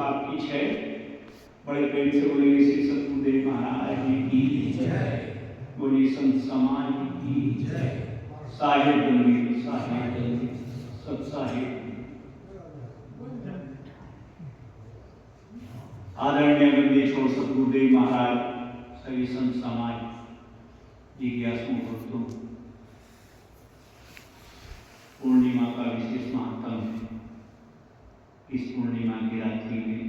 आपकी है। बड़े प्रेम से बोलेंगे श्री सतगुरुदेव महाराज की जय, बोलिए संत समाज की जय, साहिब गंगे साहिब सब साहिब। आदरणीय वंदे छोड़ सतगुरुदेव महाराज, सभी संत समाज, जिज्ञासु भक्तों, पूर्णिमा का विशेष महत्व है। इस पूर्णिमा की रात्रि में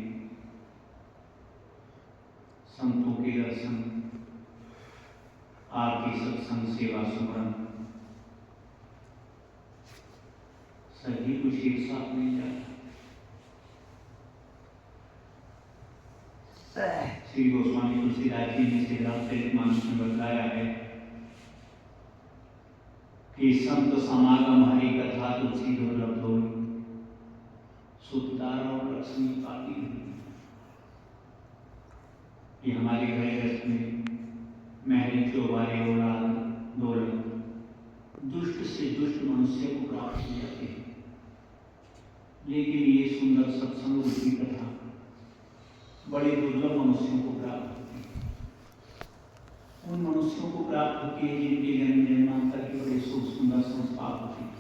संतों के दर्शन, आरती, सत्संग, सेवा, सुमरन सभी कुछ एक साथ मिल जाता। श्री गोस्वामी तुलसीदास जी ने श्रीरामचरितमानस में बताया है कि संत समागम हरि कथा तुलसी दुर्लभ होई, सुखदार और लक्ष्मी पाती हुई। ये हमारे गृहस्थ में महरी चौबारे औलाद दौलत दुष्ट से दुष्ट मनुष्य को प्राप्त हो जाते हैं, लेकिन ये सुंदर सत्संग रूपी कथा बड़े दुर्लभ मनुष्यों को प्राप्त होती है। उन मनुष्यों को प्राप्त होती है जिनके जन्म जन्मांतर के बड़े सुंदर संस्कार होते हैं,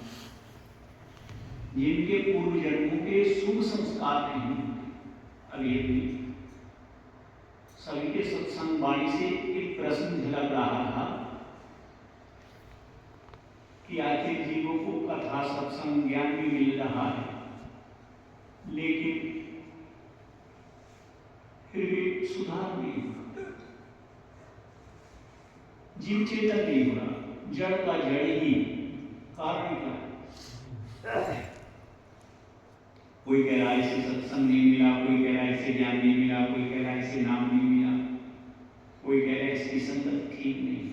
जिनके पूर्व जन्मों के शुभ संस्कार नहीं होते। अब ये सभी के सत्संग वाणी से एक प्रश्न झलक रहा था कि आखिर जीवों को कथा सत्संग ज्ञान भी मिल रहा है, लेकिन फिर भी सुधार नहीं हुआ, जीव चेतन नहीं हो रहा, जड़ का जड़ ही कारण का। कोई कह रहा है इसे सत्संग नहीं मिला, कोई कह रहा है इसे ज्ञान नहीं मिला, कोई कह रहा है इसे नाम नहीं मिला, कोई कह रहा है इसकी संगत ठीक नहीं।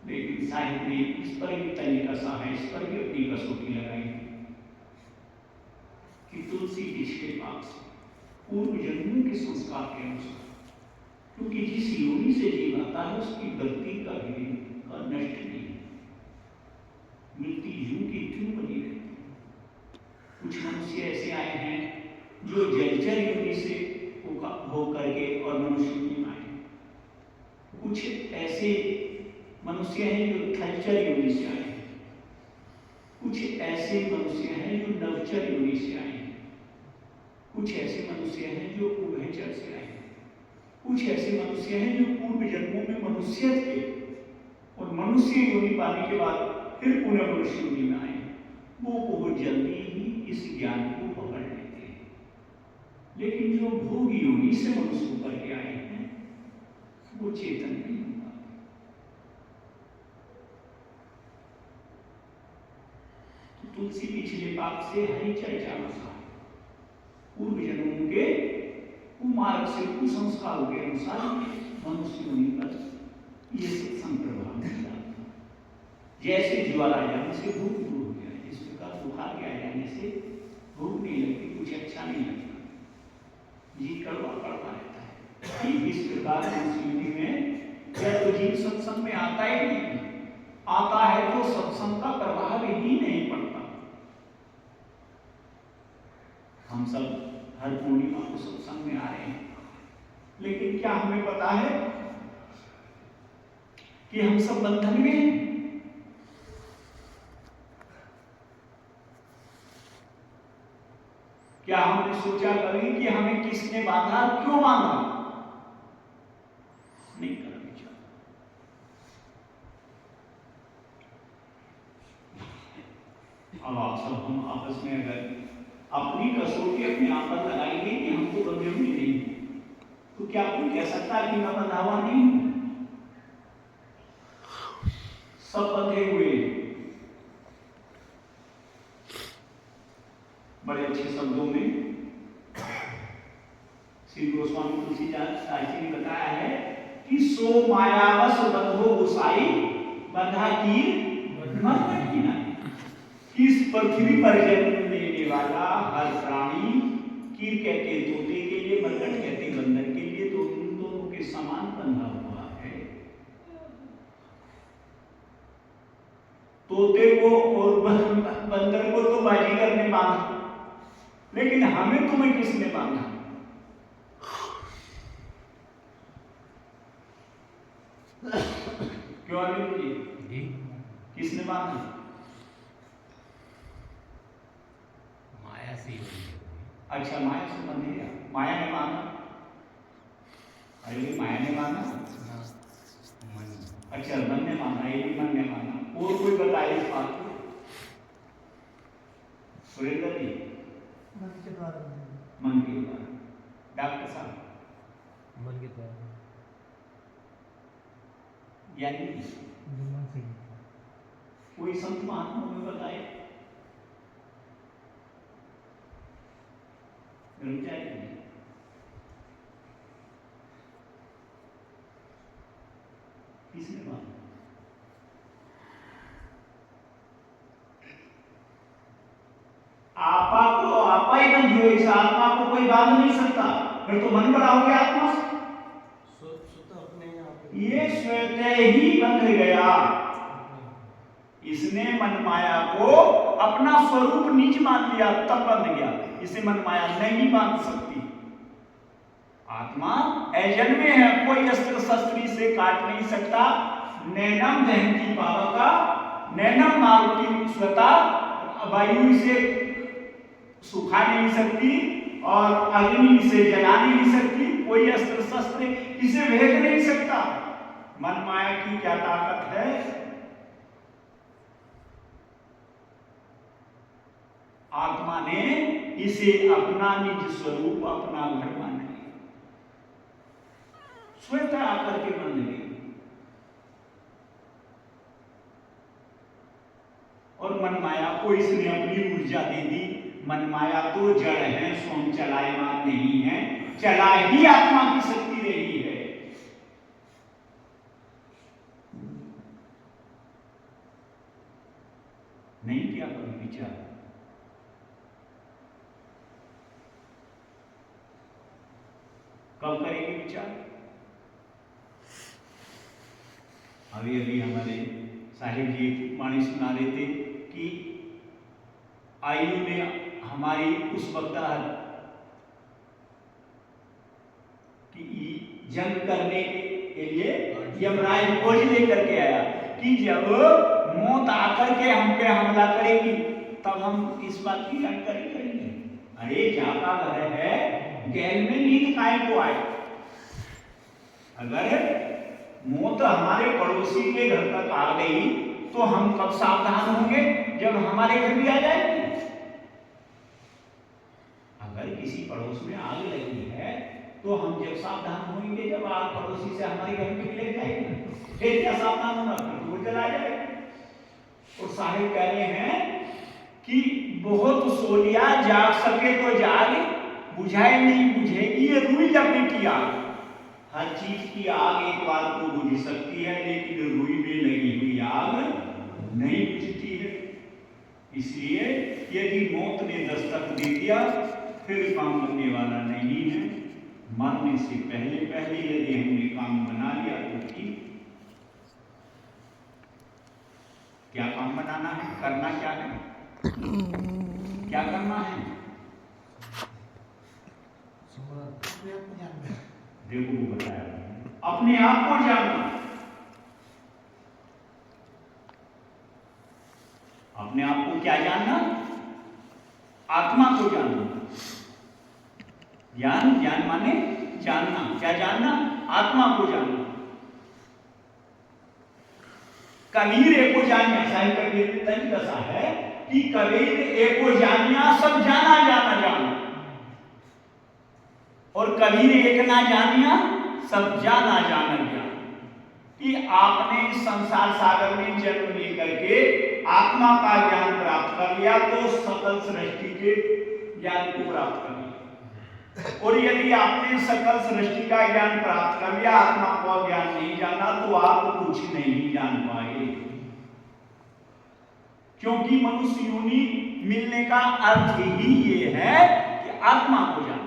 लेकिन साहिब ने इस पर भी तरीका सा है, इस पर भी अपनी कसौटी लगाई कि तुलसी किसके पास पूर्व जन्मों के संस्कार के अनुसार, क्योंकि जिस योनि से जीव आता है उसकी गलती का भी नष्ट नहीं, मृत्यु यूं की क्यों बनी रहती। कुछ मनुष्य ऐसे आए हैं जो जलचर योनि से हो करके और मनुष्य में आए, कुछ ऐसे मनुष्य हैं जो थलचर योनि से आए, कुछ ऐसे मनुष्य हैं जो नवचर योनि से आए, कुछ ऐसे मनुष्य हैं जो उभयचर से आए, कुछ ऐसे मनुष्य हैं जो पूर्व जन्मों में मनुष्य थे और मनुष्य योनि पाने के बाद फिर पुनः मनुष्य योनि में आए। वो बहुत जल्दी ही इस ज्ञान को पकड़ लेते हैं, लेकिन जो भोग योनि से मनुष्य होकर के आए हैं वो चेतन नहीं हो पाते। तो तुलसी पिछले पाप से हरि चर्चा बसा, पूर्व जन्मों के कुमार्ग से कुसंस्कारों के अनुसार मनुष्य योनि पर ये सत्संग प्रभाव मिला। जैसे ज्वाला जाने से भूख दूर हो गया, इस प्रकार बुखार के आ जाने से भूख नहीं लगती, कुछ अच्छा नहीं लगता, जी कड़वा कड़वा रहता है। इस प्रकार मनुष्य में जब तो जीव सत्संग में आता ही नहीं, आता है तो सत्संग का प्रभाव ही नहीं पड़ता। हम सब हर पूर्णिमा को सत्संग में आ रहे हैं, लेकिन क्या हमें पता है कि हम सब बंधन में हैं? क्या हमने सोचा कभी कि हमें किसने बांधा, क्यों बांधा? नहीं कर विचार। अब आप सब हम आपस में अगर अपनी कसौटी अपने आप पर लगाएंगे कि हमको बंधे हुए नहीं, तो क्या कोई कह सकता है कि मैं बंधा हुआ नहीं हूं? सब बंधे हुए। बड़े अच्छे शब्दों में श्री गोस्वामी तुलसीदास जी ने बताया है कि सो मायावश बंधो गुसाई बंधा की मरकट की ना। इस पृथ्वी पर जन्म लेने वाला हर प्राणी, कीर कहते तोते के लिए, मरकट कहते बंदर के लिए, तो उन दोनों के समान बंधा हुआ है। तोते को और बंदर को तो बाजीगर ने बांधा, लेकिन हमें तुम्हें किसने बांधा? क्यों अरविंद जी, किसने बांधा? माया से। अच्छा, माया से बंधे गया, माया ने बांधा। अरे माया ने बांधा, मन। अच्छा मन ने बांधा, ये भी मन ने बांधा। और कोई बताए इस बात को? सुरेंद्र जी, मन के द्वारा। मन के द्वारा। डॉक्टर साहब, मन के द्वारा। यानी कोई संत महात्मा में बताए? किसने बांधा? आपा को आपा ही बंधी हो, इस आत्मा को कोई बांध नहीं सकता। फिर तो मन बड़ा हो गया आत्मा से, ये स्वतः ही बंध गया। इसने मन माया को अपना स्वरूप निज मान लिया, तब बंध गया। इसे मन माया नहीं बांध सकती। आत्मा अजन्मे है, कोई अस्त्र शस्त्री से काट नहीं सकता। नैनम दहंती पावका, नैनम मारुति स्वतः, वायु से सुखा नहीं सकती और अग्नि से जला नहीं सकती। कोई अस्त्र शस्त्र इसे भेद नहीं सकता। मन माया की क्या ताकत है? आत्मा ने इसे अपना निज स्वरूप, अपना घर मान लिया, स्वतः आकर के बंध गई। और मन माया को इसने अपनी ऊर्जा दे दी। मन माया तो जड़ है, स्वयं चलायमान नहीं है, चला ही आत्मा की शक्ति रही है। नहीं किया कभी विचार? कब करेंगे विचार? अभी अभी हमारे साहिब जी वाणी सुना रहे थे कि आयु में हमारी उस वक्त कि जंग करने के लिए यमराज खोज लेकर के आया कि जब मौत आकर के हम पे हमला करेगी तब हम इस बात की जानकारी करेंगे। अरे जाका घर है, गैल में नींद काय को आए। अगर मौत हमारे पड़ोसी के घर तक आ गई तो हम कब सावधान होंगे? जब हमारे घर भी आ जाएगी। अगर किसी पड़ोस में आग लगी है तो हम जब सावधान होंगे जब आग पड़ोसी से हमारे घर में लग जाएगी। फिर क्या सावधान होना? फिर वो जला जाएगा। और साहिब कह रहे हैं कि बहुत सो लिया, जाग सके तो जाग, बुझाए नहीं बुझेगी ये रुई लपेटी आग। हर चीज की आग एक बार तो बुझ सकती है, लेकिन रुई में लगी हुई आग नहीं बुझती है। इसलिए यदि मौत ने दस्तक दे दिया फिर काम बनने वाला नहीं है। मरने से पहले पहले यदि हमने काम बना लिया तो ठीक। क्या काम बनाना है? करना क्या है? क्या करना है? देखो वो बताया, अपने आप को जानना। अपने आप को क्या जानना? आत्मा को जानना। ज्ञान, ज्ञान माने जानना। क्या जानना? आत्मा को जानना। कबीर एको जानिया, साहिब कबीर ने तय कसा है कि कबीर एको जानिया, सब जाना जाना जान। और कबीर एक ना जानिया, सब जाना जाना ज्ञान। कि आपने संसार सागर में जन्म लेकर के आत्मा का ज्ञान प्राप्त कर लिया तो सकल सृष्टि के ज्ञान को प्राप्त कर लिया। और यदि आपने सकल सृष्टि का ज्ञान प्राप्त कर लिया, आत्मा का ज्ञान नहीं जाना, तो आप कुछ नहीं जान पाए। क्योंकि मनुष्य योनि मिलने का अर्थ ही ये है कि आत्मा को जानना।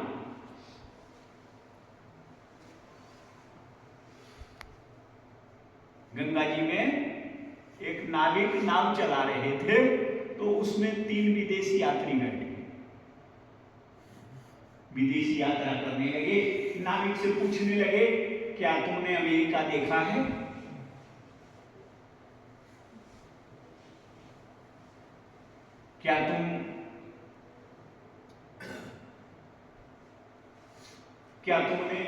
गंगा जी में एक नाविक नाव चला रहे थे तो उसमें 3 विदेशी यात्री बैठे। विदेशी यात्रा करने लगे। नाविक से पूछने लगे, क्या तुमने अमेरिका देखा है? क्या तुमने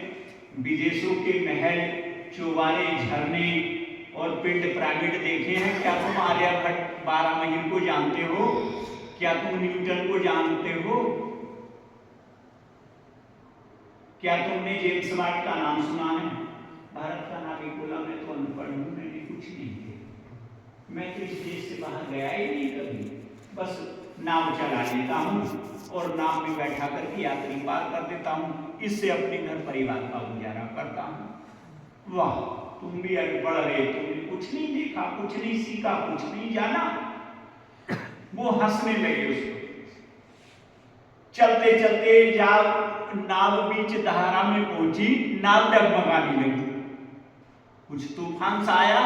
विदेशों के महल, चौबारे, झरने और पिंड पिरामिड देखे हैं? क्या तुम आर्यभट्ट 12 महीने को जानते हो? क्या तुम न्यूटन को जानते हो? क्या तुमने जेम्स वाट का नाम सुना है? भारत का नाविक बोला, मैं तो अनपढ़ हूं, मैंने कुछ नहीं किया, मैं तो इस देश से बाहर गया ही नहीं कभी, बस नाव चला लेता हूं और नाव में बैठा करके यात्री पार कर देता हूं, इससे अपने घर परिवार का गुजारा करता हूं। वाह, तुम भी अनपढ़ रहे, तुमने कुछ नहीं देखा, कुछ नहीं सीखा, कुछ नहीं जाना। वो हंसने लगे उसको। चलते चलते जब नाव बीच धारा में पहुंची, नाव डगमगाने लगी। कुछ तूफान सा आया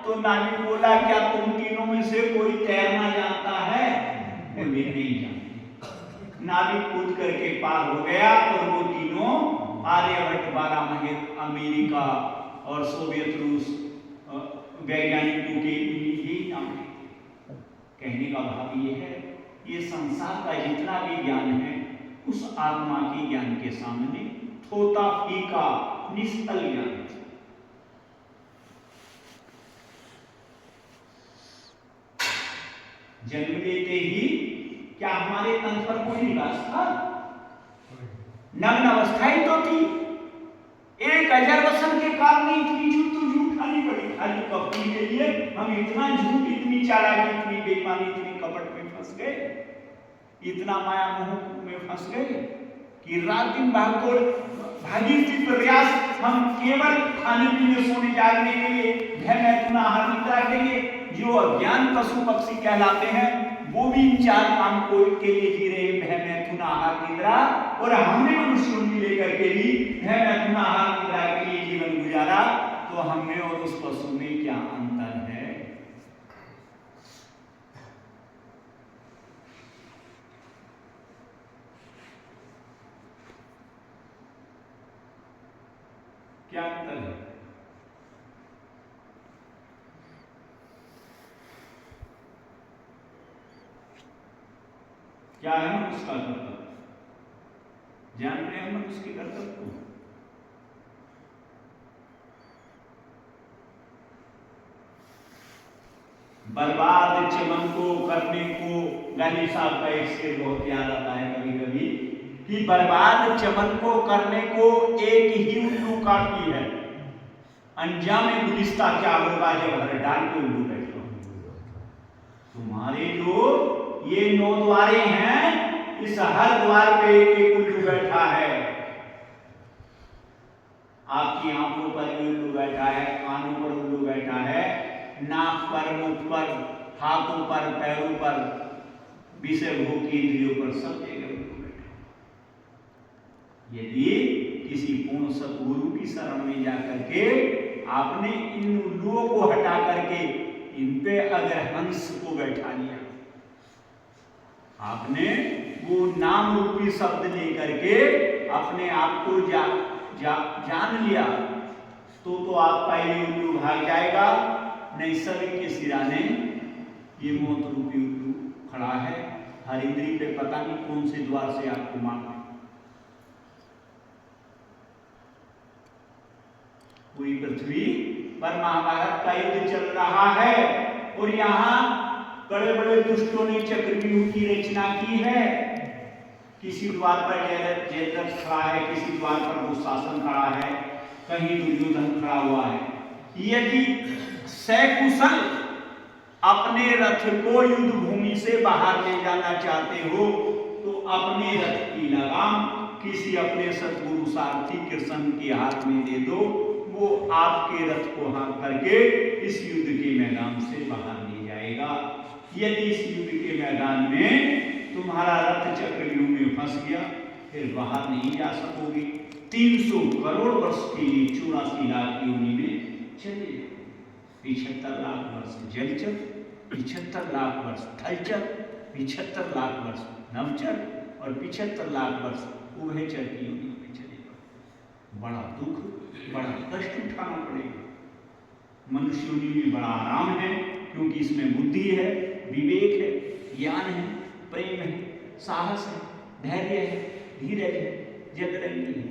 तो नाविक बोला, क्या तुम तीनों में से कोई तैरना जानता है? बोले, नहीं जानते। नाविक कूद करके पार हो गया और वो तीनों आर्यभट्ट, 12 महीने, अमेरिका और सोवियत रूस वैज्ञानिकों के ही नाम है। कहने का भाव ये है, ये संसार का जितना भी ज्ञान है उस आत्मा के ज्ञान के सामने थोथा फीका निष्फल ज्ञान है। जन्म लेते ही क्या हमारे तन पर कोई निवास था? नग्न अवस्था ही तो थी। एक अजर वसन के कारण इतनी झूठ खानी पड़ी, खाली कपटी के लिए हम इतना झूठ, इतनी चालाकी, इतनी बेईमानी, इतनी कपट में फंस गए, इतना माया मोह में फंस गए कि रात दिन भागदौड़, भागीरथी प्रयास, हम केवल खाने पीने, सोने जागने के लिए, भय मैथुन आहार निद्रा के लिए, जो अज्ञान पशु पक्षी कहलाते हैं वो भी इन 4 काम को के लिए जी रहे, भय मैथुन आहार निद्रा, और हमने मनुष्यों को लेकर के भी भय मैथुन आहार निद्रा के लिए जीवन गुजारा। तो हमें और उस पशु में क्या अंतर है? क्या अंतर है? क्या है मनुष्य का कर्तव्य? जान रहे हैं मनुष्य के कर्तव्य को? बर्बाद चमन को करने को, गांधी साहब का एक शेर बहुत याद आता है कभी कभी, कि बर्बाद चमन को करने को एक ही उल्लू काफी है, अंजाम गुलिस्ता क्या होगा जब हर डाल के उल्लू बैठो। तुम्हारे जो ये 9 द्वारे हैं, इस हर द्वार पे एक उल्लू बैठा है। आपकी आंखों पर उल्लू बैठा है, कानों पर उल्लू बैठा है, नाक पर, मुख पर, हाथों पर, पैरों पर, विषय भोग की इंद्रियों पर, सब जगह उल्लू बैठा है। यदि किसी पूर्ण सतगुरु की शरण में जाकर के आपने इन उल्लुओं को हटा करके इन पे अगर हंस को बैठा लिया, आपने वो नाम रूपी शब्द लेकर के अपने आप को जान लिया, तो आपका ये उल्लू भाग जाएगा। नहीं, सभी के सिराने ये मौत रूपी उल्लू खड़ा है, हर इंद्री पे पता नहीं कौन से द्वार से आपको मारना। पूरी पृथ्वी पर महाभारत का युद्ध चल रहा है और यहाँ बड़े बड़े दुष्टों ने चक्रव्यूह की रचना की है। किसी द्वार पर जयद्रथ खड़ा है, किसी द्वार पर दुशासन खड़ा है, कहीं दुर्योधन खड़ा हुआ है। यदि सकुशल अपने रथ को युद्ध भूमि से बाहर ले जाना चाहते हो तो अपने रथ की लगाम किसी अपने सतगुरु सारथी कृष्ण के हाथ में दे दो, वो आपके रथ को हाँक करके इस युद्ध के मैदान से बाहर ले जाएगा। यदि इस युद्ध के मैदान में तुम्हारा रथ चक्रव्यूह में फंस गया, फिर बाहर नहीं जा सकोगे। 300 करोड़ वर्ष के लिए 84 लाख योनि में चले जाओ। 75 लाख वर्ष जलचर, 75 लाख वर्ष थलचर, 75 लाख वर्ष नवचर और 75 लाख वर्ष उभयचर की योनियों में चले जाओ। बड़ा दुख, बड़ा कष्ट उठाना पड़ेगा। मनुष्य योनि में बड़ा आराम है, क्योंकि इसमें बुद्धि है, विवेक है, ज्ञान है, प्रेम है, साहस है, धैर्य है, धीरज है, जगरंगी है,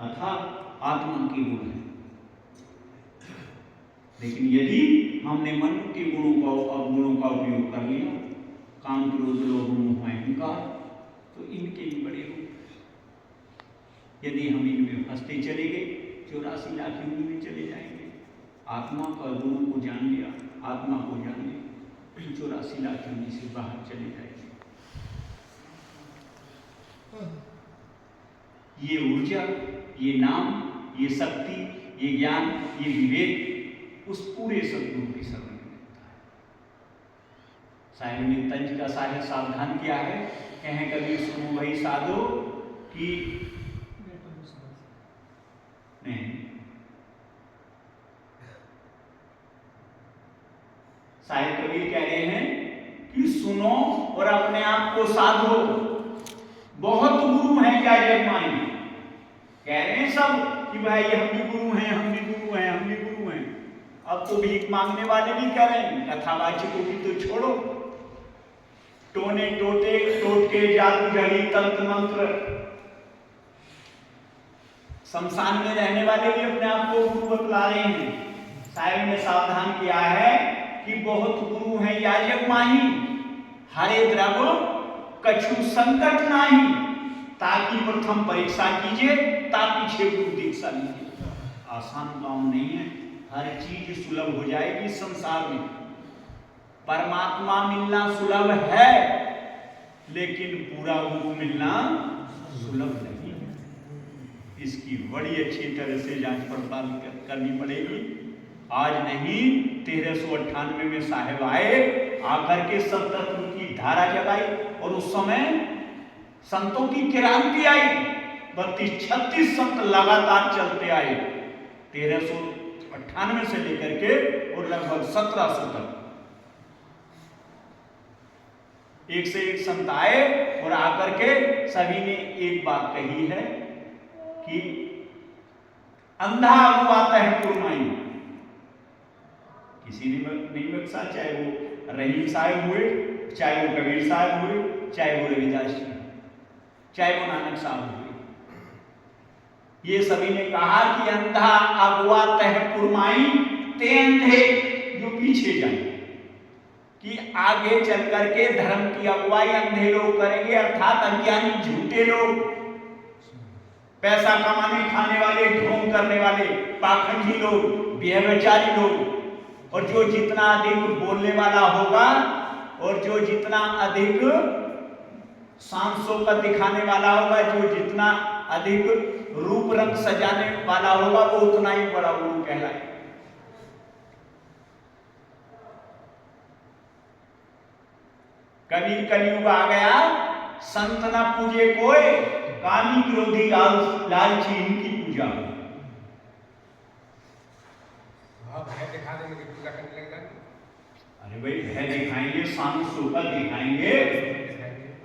अर्थात आत्मा के गुण है। लेकिन यदि हमने मन के गुणों का अवगुणों का उपयोग कर लिया, काम, क्रोध, लोभ, मोह, अहंकार, तो इनके भी बड़े रूप। यदि हम इनमें फंसते चले गए, 84 लाख योनि में चले जाएंगे। आत्मा का गुणों को जान लिया, आत्मा को जान लिया, 84 लाख योनि से बाहर चले जाएंगे। ये ऊर्जा, ये नाम, ये शक्ति, ये ज्ञान, ये विवेक उस पूरे सद्गुरु की शरण में मिलता है। साहिब ने तंज का साहिब सावधान किया है, कहें कभी सुनो वही साधो कि नहीं, साहिब कबीर कह रहे हैं कि सुनो और अपने आप को साधो। बहुत गुरु हैं क्या जगमाई, कह रहे हैं सब कि भाई हम भी गुरु हैं, हम भी गुरु हैं, हम भी गुरु हैं। अब तो भीख मांगने वाले भी कह रहे हैं, कथावाचकों की तो छोड़ो, टोने टोटे टोटके जादू जड़ी तंत्र मंत्र, शमशान में रहने वाले भी अपने आप को गुरु बतला रहे हैं। साहिब ने सावधान किया है कि बहुत गुरु हैं याजक माही, हरे द्रव कछु संकट नाही, ताकि प्रथम परीक्षा कीजिए, ताकि पीछे गुरु दीक्षा लीजिए। आसान काम नहीं है, हर चीज सुलभ हो जाएगी संसार में। परमात्मा मिलना सुलभ है, लेकिन पूरा गुरु मिलना सुलभ नहीं है। इसकी बड़ी अच्छी तरह से जांच पड़ताल करनी पड़ेगी। आज नहीं, 1398 में साहेब आए, आकर के सततत्व की धारा जगाई, और उस समय संतों की क्रांति आई। 32-36 संत लगातार चलते आए 1398 से लेकर के और लगभग 1700 तक। एक से एक संत आए और आकर के सभी ने एक बात कही है कि अंधा अगुवाता है पुरमाई। किसी ने नहीं बख्शा, चाहे वो रहीम साहब हुए, चाहे वो कबीर साहब हुए, चाहे वो रविदास जी, चाहे वो नानक साहब हुए। ये सभी ने कहा कि अंधा अगुवाता है पुरमाई, ते अंधे जो पीछे जाए, कि आगे चल करके धर्म की अगुवाई अंधे लोग करेंगे, अर्थात अज्ञानी झूठे लोग, पैसा कमाने खाने वाले, ढोंग करने वाले, पाखंडी लोग, व्यभिचारी लोग। और जो जितना अधिक बोलने वाला होगा और जो जितना अधिक सांसों का दिखाने वाला होगा, जो जितना अधिक रूप रंग सजाने वाला होगा, वो उतना ही बड़ा गुरु कहलाए। कबीर कलयुग आ गया, संत न पूजे कोई, कामी क्रोधी लालची इनकी पूजा। भय दिखा देने की पूजा करने लग जाएंगे। अरे भाई, भय दिखाएंगे, सांसों का दिखाएंगे,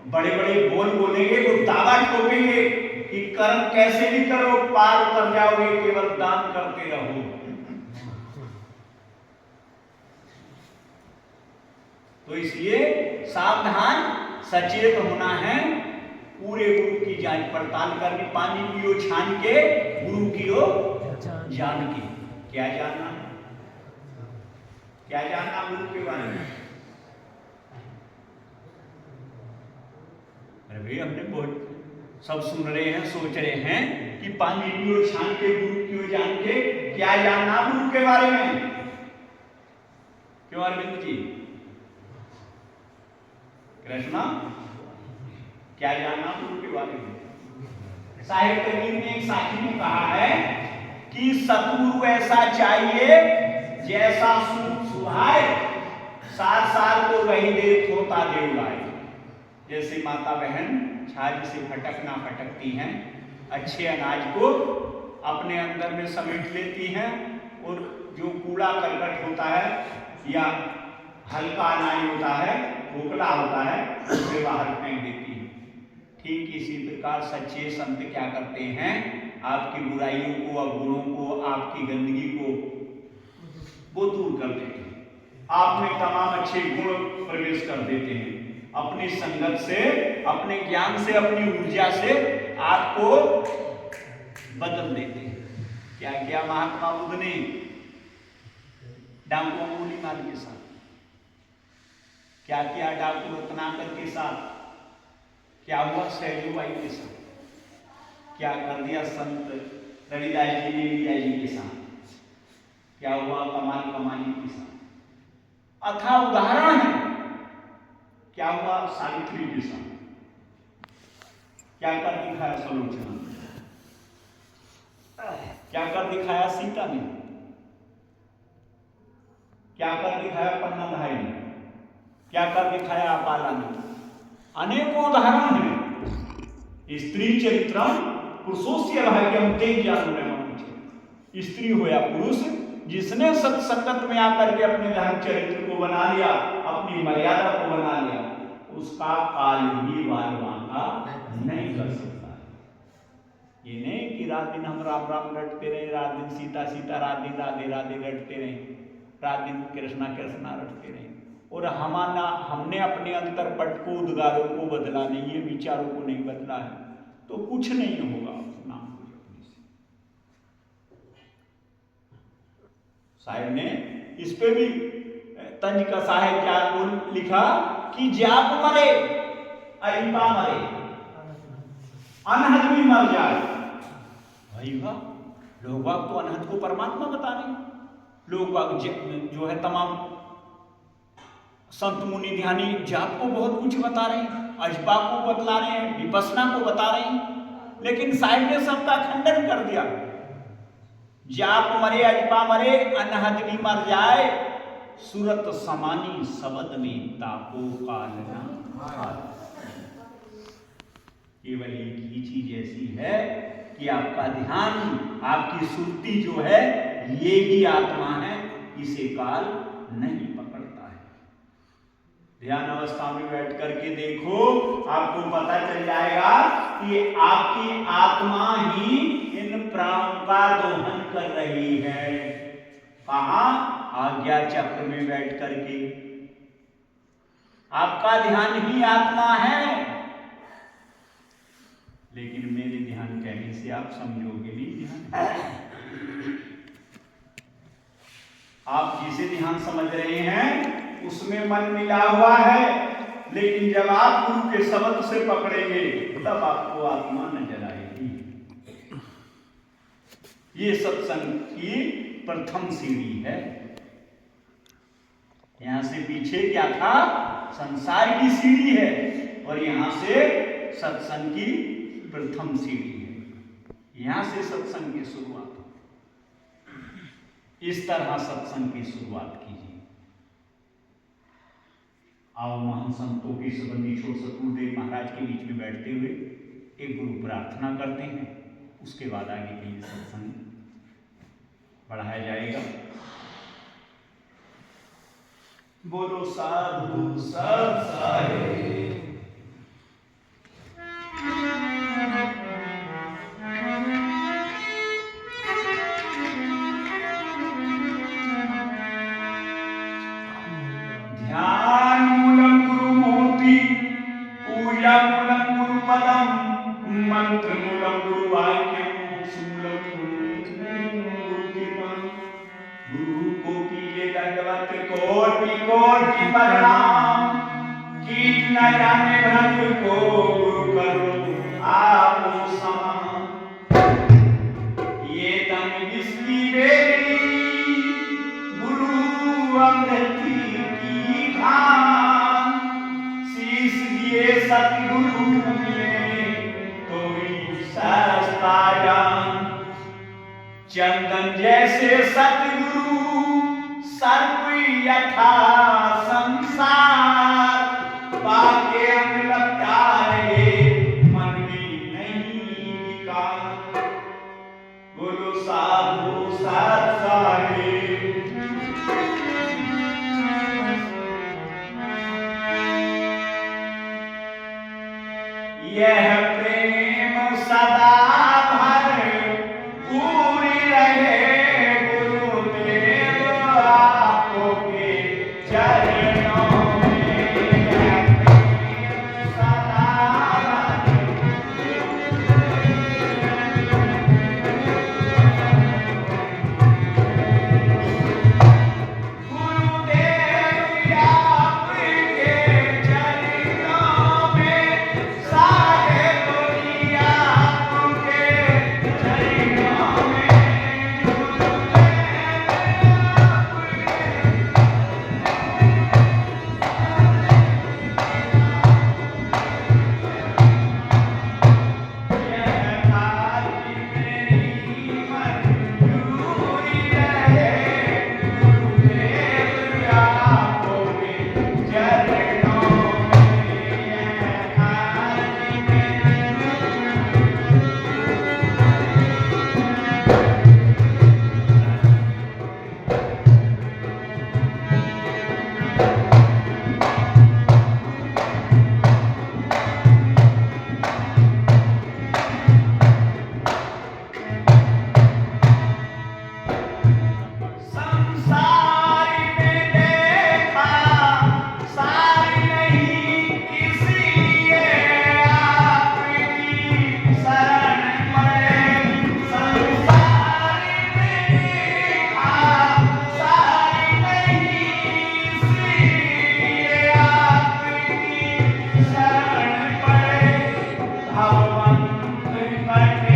बड़े बड़े बोल बोलेंगे, वो दावा ठोकेंगे कि कर्म कैसे भी करो पार उतर जाओगे, केवल दान करते रहो। तो इसलिए सावधान, सचेत होना है, पूरे गुरु की जांच पड़ताल करनी। पानी पियो छान के, गुरु की ओ जान के। क्या जानना, क्या जानना गुरु के बारे में? अरे भाई, हमने बहुत सब सुन रहे हैं, सोच रहे हैं कि पानी पियो छान के, गुरु की ओ जान के। क्या जानना गुरु के बारे में? क्यों अरविंद जी, कृष्णा, क्या जानना गुरु के बारे में? साहिब कबीर ने एक साथी में कहा है कि सतगुरु ऐसा चाहिए जैसा सुहाए, सार सार को वही दे थोता देवलाए। जैसे माता बहन छाछ से फटकना फटकती हैं, अच्छे अनाज को अपने अंदर में समेट लेती हैं, और जो कूड़ा करकट होता है या हल्का अनाज होता है, खोखला होता है, उसे बाहर फेंक देती है। ठीक इसी प्रकार सच्चे संत क्या करते हैं, आपकी बुराइयों को, अवगुणों को, आपकी गंदगी को वो दूर कर देते हैं। आप में तमाम अच्छे गुण प्रवेश कर देते हैं। अपनी संगत से, अपने ज्ञान से, अपनी ऊर्जा से आपको बदल देते हैं। क्या किया महात्मा बुद्ध ने? डाकू अंगुली मार के साथ क्या किया? डाकू रत्नाकर के साथ क्या हुआ? सैजूबाई के साथ क्या कर दिया? संत रविदास जी ने मीरा जी के साथ क्या हुआ? कमाल कमाली के साथ। अथा उदाहरण है क्या हुआ? सावित्री के साथ क्या कर दिखाया? सलोचना क्या कर दिखाया? सीता ने क्या कर दिखाया? पन्नाधाई ने क्या कर दिखाया? अपाला ने। अनेकों उदाहरण हैं। स्त्री चरित्र पुरुषोस्य भाग्यम ते ज्ञानम। स्त्री हो या पुरुष, जिसने सत्संगत में आकर के अपने धर्म चरित्र को बना लिया, अपनी मर्यादा को बना लिया, उसका काल ही वालवांका नहीं कर सकता। ये नहीं कि रात दिन हम राम राम रटते रहे, रात दिन सीता सीता, रात दिन राधे राधे रटते रहे, रात दिन कृष्णा कृष्णा रटते रहे और हमने अपने अंतर पट को, उद्गारों को बदला नहीं है, विचारों को नहीं बदला है, तो कुछ नहीं होगा उस नाम को जपने से। साहिब ने इस पे भी तंज कसा है, क्या बोल लिखा कि जाप मरे अरिपा मरे, अनहद भी मर जाए। भाई वाह, लोग बाग तो अनहद को परमात्मा बता रहे हैं। लोग बाग जो है तमाम संत मुनि ध्यानी जाप को बहुत कुछ बता रहे हैं, अजपा को बतला रहे हैं, विपस्सना को बता रहे हैं, लेकिन साहिब ने सबका खंडन कर दिया। जाप मरे अजपा मरे, अनहद भी मर जाए, सूरत समानी शब्द में तापो काल ना। केवल एक ही चीज ऐसी है कि आपका ध्यान, आपकी सुरती जो है, ये ही आत्मा है, इसे काल नहीं पकड़ता है। ध्यान अवस्था में बैठ करके देखो, आपको पता चल जाएगा कि आपकी आत्मा ही इन प्राणों का दोहन कर रही है। कहां? आज्ञा चक्र में बैठ करके। आपका ध्यान ही आत्मा है, लेकिन मेरे ध्यान कहने से आप समझोगे नहीं ध्यान। आप जिसे ध्यान समझ रहे हैं उसमें मन मिला हुआ है, लेकिन जब आप गुरु के शब्द से पकड़ेंगे तब आपको आत्मा नजर आएगी। ये सत्संग की प्रथम सीढ़ी है। यहां से पीछे क्या था? संसार की सीढ़ी है, और यहां से सत्संग की प्रथम सीढ़ी है। यहां से सत्संग की शुरुआत। इस तरह सत्संग की शुरुआत कीजिए। आओ महान संतों के संबंधी छोड़ सतगुरुदेव महाराज के बीच में बैठते हुए एक गुरु प्रार्थना करते हैं, उसके बाद आगे के लिए सत्संग बढ़ाया जाएगा। बोलो साधु सत साहेब। ध्यान मूलम गुरु मूर्ति, पूजा मूलम गुरु पदम, मंत्र मूलम गुरु वाक्यम, मूलम गुरु कीर्तन। गुरु को कीजिए दंडवत कोटि कोटि प्रणाम, कीट न जाने भ्रम को गुरु करो आप समान। ये तन बिस्ती बेरी गुरु अमृति की खान, शीश दिए सतगुरु मिले तो सस्ता जान। चंदन जैसे सतगुरु सर्प यथा संसार, पाके अंग लगता है मन में नहीं विकार। बोलो साधु सत साहेब। यह पाए